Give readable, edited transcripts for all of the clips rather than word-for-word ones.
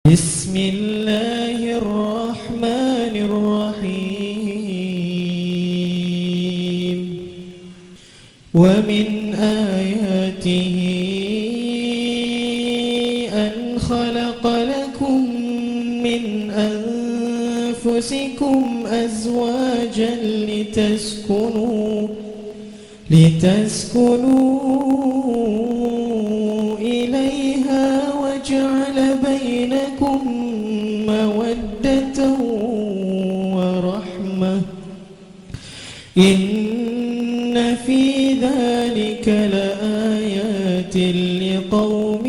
بسم الله الرحمن الرحيم ومن آياته أن خلق لكم من أنفسكم أزواجا لتسكنوا إليها وجعل بينكم مودة ورحمة إن في ذلك لآيات لقوم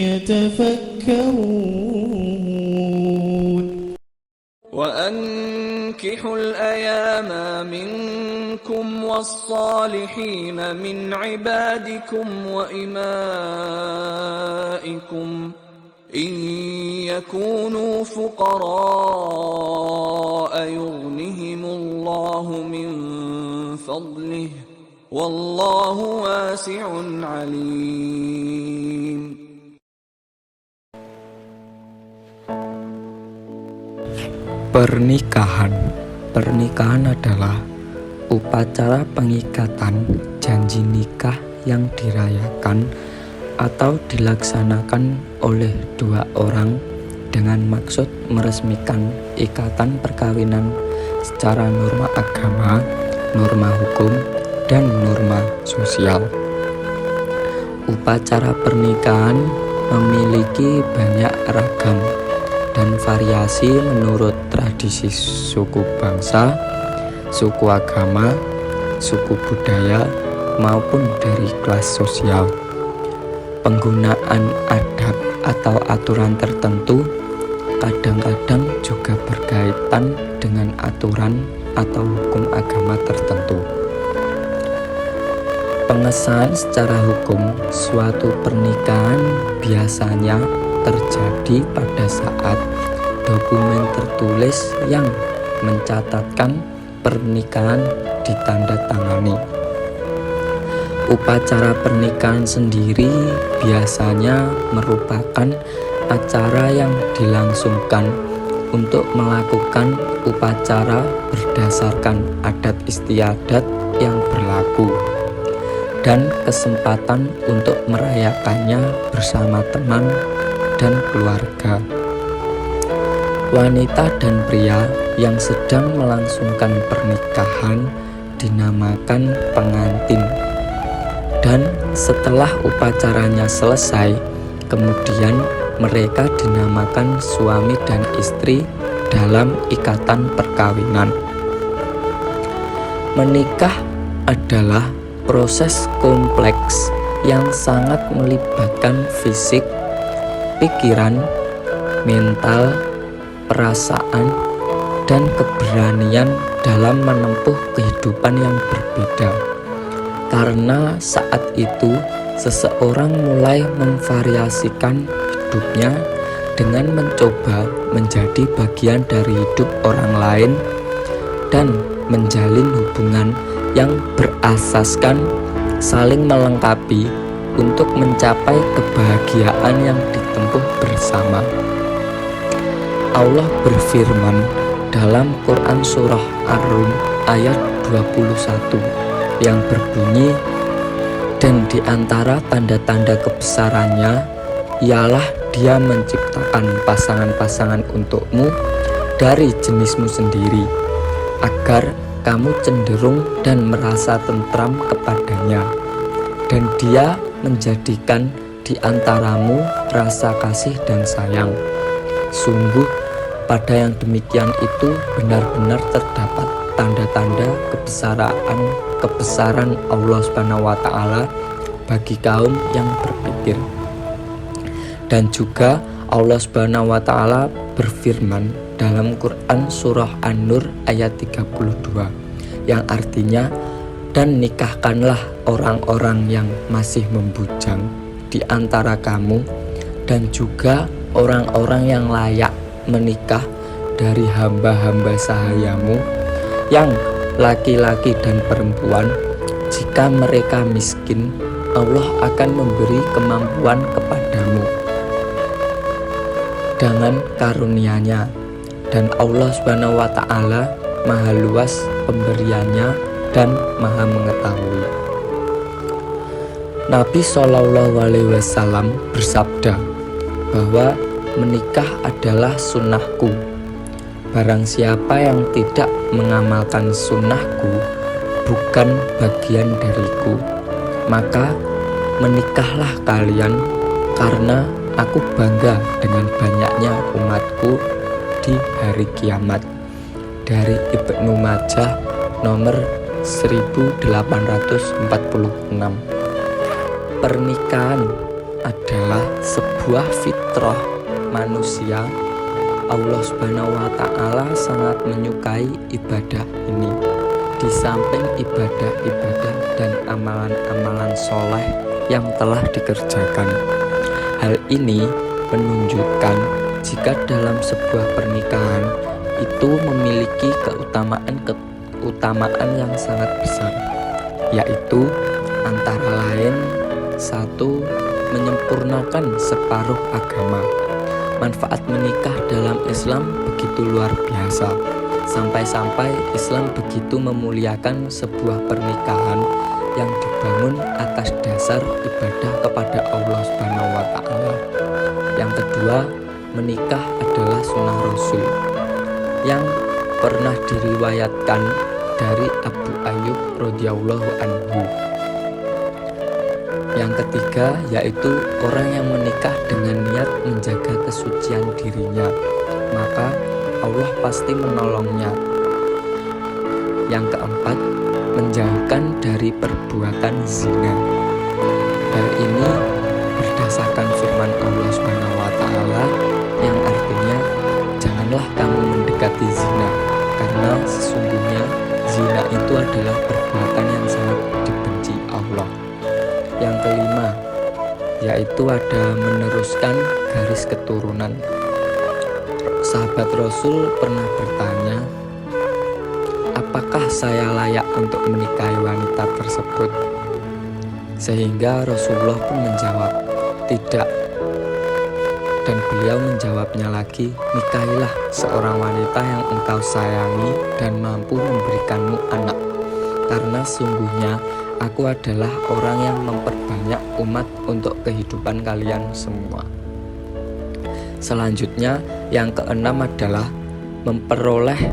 يتفكرون وأنكحوا الأيام منكم والصالحين من عبادكم وإمائكم إن يكونوا فقراء يغنهم الله من فضله والله واسع عليم. Pernikahan adalah upacara pengikatan janji nikah yang dirayakan atau dilaksanakan oleh dua orang dengan maksud meresmikan ikatan perkawinan secara norma agama, norma hukum, dan norma sosial. Upacara pernikahan memiliki banyak ragam dan variasi menurut tradisi suku bangsa, suku agama, suku budaya, maupun dari kelas sosial. Penggunaan adat atau aturan tertentu kadang-kadang juga berkaitan dengan aturan atau hukum agama tertentu. Pengesahan secara hukum suatu pernikahan biasanya terjadi pada saat dokumen tertulis yang mencatatkan pernikahan ditandatangani. Upacara pernikahan sendiri biasanya merupakan acara yang dilangsungkan untuk melakukan upacara berdasarkan adat istiadat yang berlaku dan kesempatan untuk merayakannya bersama teman dan keluarga. Wanita dan pria yang sedang melangsungkan pernikahan dinamakan pengantin, dan setelah upacaranya selesai, kemudian mereka dinamakan suami dan istri dalam ikatan perkawinan. Menikah adalah proses kompleks yang sangat melibatkan fisik, pikiran, mental, perasaan, dan keberanian dalam menempuh kehidupan yang berbeda. Karena saat itu seseorang mulai memvariasikan hidupnya dengan mencoba menjadi bagian dari hidup orang lain dan menjalin hubungan yang berasaskan saling melengkapi untuk mencapai kebahagiaan yang ditempuh bersama. Allah berfirman dalam Quran Surah Ar-Rum ayat 21 yang berbunyi, dan di antara tanda-tanda kebesarannya ialah Dia menciptakan pasangan-pasangan untukmu dari jenismu sendiri, agar kamu cenderung dan merasa tentram kepadanya, dan Dia menjadikan di antaramu rasa kasih dan sayang. Sungguh pada yang demikian itu benar-benar terdapat tanda-tanda kebesaran Allah Subhanahu wa taala bagi kaum yang berpikir. Dan juga Allah Subhanahu wa taala berfirman dalam Quran surah An-Nur ayat 32 yang artinya, dan nikahkanlah orang-orang yang masih membujang di antara kamu dan juga orang-orang yang layak menikah dari hamba-hamba sahayamu yang laki-laki dan perempuan. Jika mereka miskin, Allah akan memberi kemampuan kepadamu. dengan karunia-Nya, dan Allah Subhanahu wa taala maha luas pemberiannya dan maha mengetahui. Nabi Shallallahu alaihi wasallam bersabda bahwa menikah adalah sunnahku. Barang siapa yang tidak mengamalkan sunnahku, bukan bagian dariku. Maka menikahlah kalian, karena aku bangga dengan banyaknya umatku di hari kiamat. Dari Ibnu Majah nomor 1846. Pernikahan adalah sebuah fitrah manusia. Allah Subhanahu wa taala sangat menyukai ibadah ini. Di samping ibadah-ibadah dan amalan-amalan soleh yang telah dikerjakan. Hal ini menunjukkan jika dalam sebuah pernikahan itu memiliki keutamaan yang sangat besar, yaitu antara lain: 1. Menyempurnakan separuh agama. Manfaat menikah dalam Islam begitu luar biasa, sampai-sampai Islam begitu memuliakan sebuah pernikahan yang dibangun atas dasar ibadah kepada Allah Subhanahu wa taala. Yang kedua, menikah adalah sunnah Rasul yang pernah diriwayatkan dari Abu Ayyub radhiyallahu anhu. Yang ketiga, yaitu orang yang menikah dengan niat menjaga kesucian dirinya, maka Allah pasti menolongnya. Yang keempat, menjauhkan dari perbuatan zina. Hal ini berdasarkan firman Allah Subhanahu wa taala yang artinya, janganlah kamu mendekati zina, karena sesungguhnya zina itu adalah perbuatan yang sangat dibenci Allah. Yang kelima, yaitu ada meneruskan garis keturunan. Sahabat Rasul pernah bertanya, apakah saya layak untuk menikahi wanita tersebut? Sehingga Rasulullah pun menjawab, tidak. Dan beliau menjawabnya lagi, nikahilah seorang wanita yang engkau sayangi dan mampu memberikanmu anak, karena sungguhnya aku adalah orang yang memperbanyak umat untuk kehidupan kalian semua. Selanjutnya, yang keenam adalah memperoleh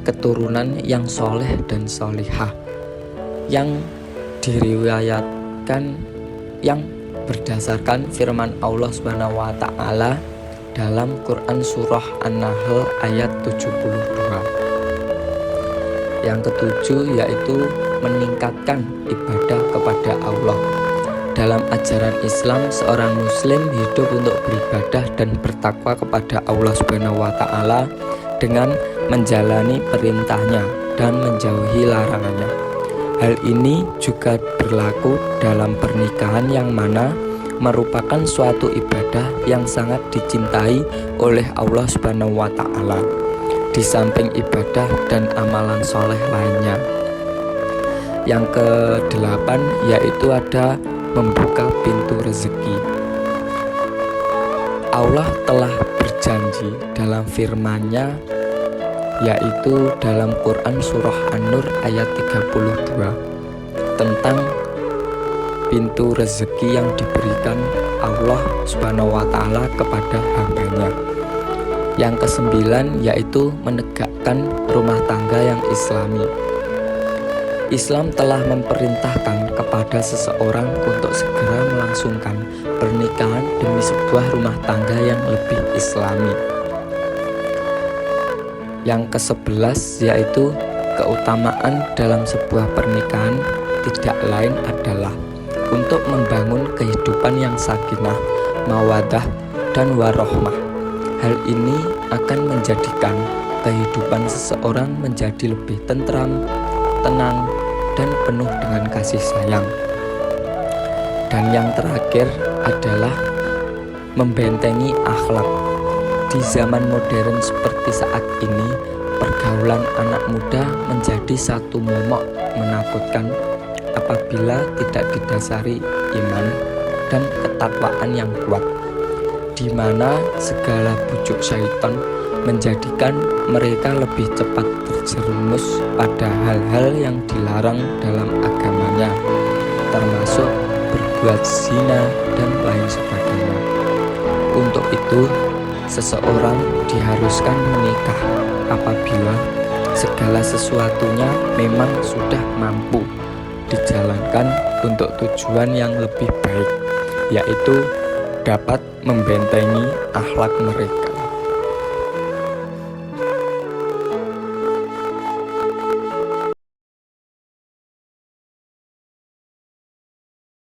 keturunan yang soleh dan solihah, yang diriwayatkan yang berdasarkan firman Allah Subhanahu wa taala dalam Quran surah An-Nahl ayat 72. Yang ketujuh, yaitu meningkatkan ibadah kepada Allah. Dalam ajaran Islam, seorang muslim hidup untuk beribadah dan bertakwa kepada Allah Subhanahu wa taala dengan menjalani perintahnya dan menjauhi larangannya. Hal ini juga berlaku dalam pernikahan yang mana merupakan suatu ibadah yang sangat dicintai oleh Allah Subhanahu wa taala, di samping ibadah dan amalan soleh lainnya. Yang kedelapan, yaitu ada membuka pintu rezeki. Allah telah berjanji dalam firman-Nya, yaitu dalam Quran surah An-Nur ayat 32, tentang pintu rezeki yang diberikan Allah Subhanahu wa taala kepada hamba-Nya. Yang kesembilan, yaitu menegakkan rumah tangga yang islami. Islam telah memerintahkan kepada seseorang untuk segera melangsungkan pernikahan demi sebuah rumah tangga yang lebih islami. Yang ke-11, yaitu keutamaan dalam sebuah pernikahan tidak lain adalah untuk membangun kehidupan yang sakinah, mawaddah, dan warohmah. Hal ini akan menjadikan kehidupan seseorang menjadi lebih tentram, tenang, dan penuh dengan kasih sayang. Dan yang terakhir adalah membentengi akhlak. Di zaman modern seperti saat ini, pergaulan anak muda menjadi satu momok menakutkan apabila tidak didasari iman dan ketakwaan yang kuat. di mana segala bujuk syaitan menjadikan mereka lebih cepat terjerumus pada hal-hal yang dilarang dalam agamanya, termasuk berbuat zina dan lain sebagainya. Untuk itu, seseorang diharuskan menikah apabila segala sesuatunya memang sudah mampu dijalankan untuk tujuan yang lebih baik, yaitu dapat membentengi akhlak mereka.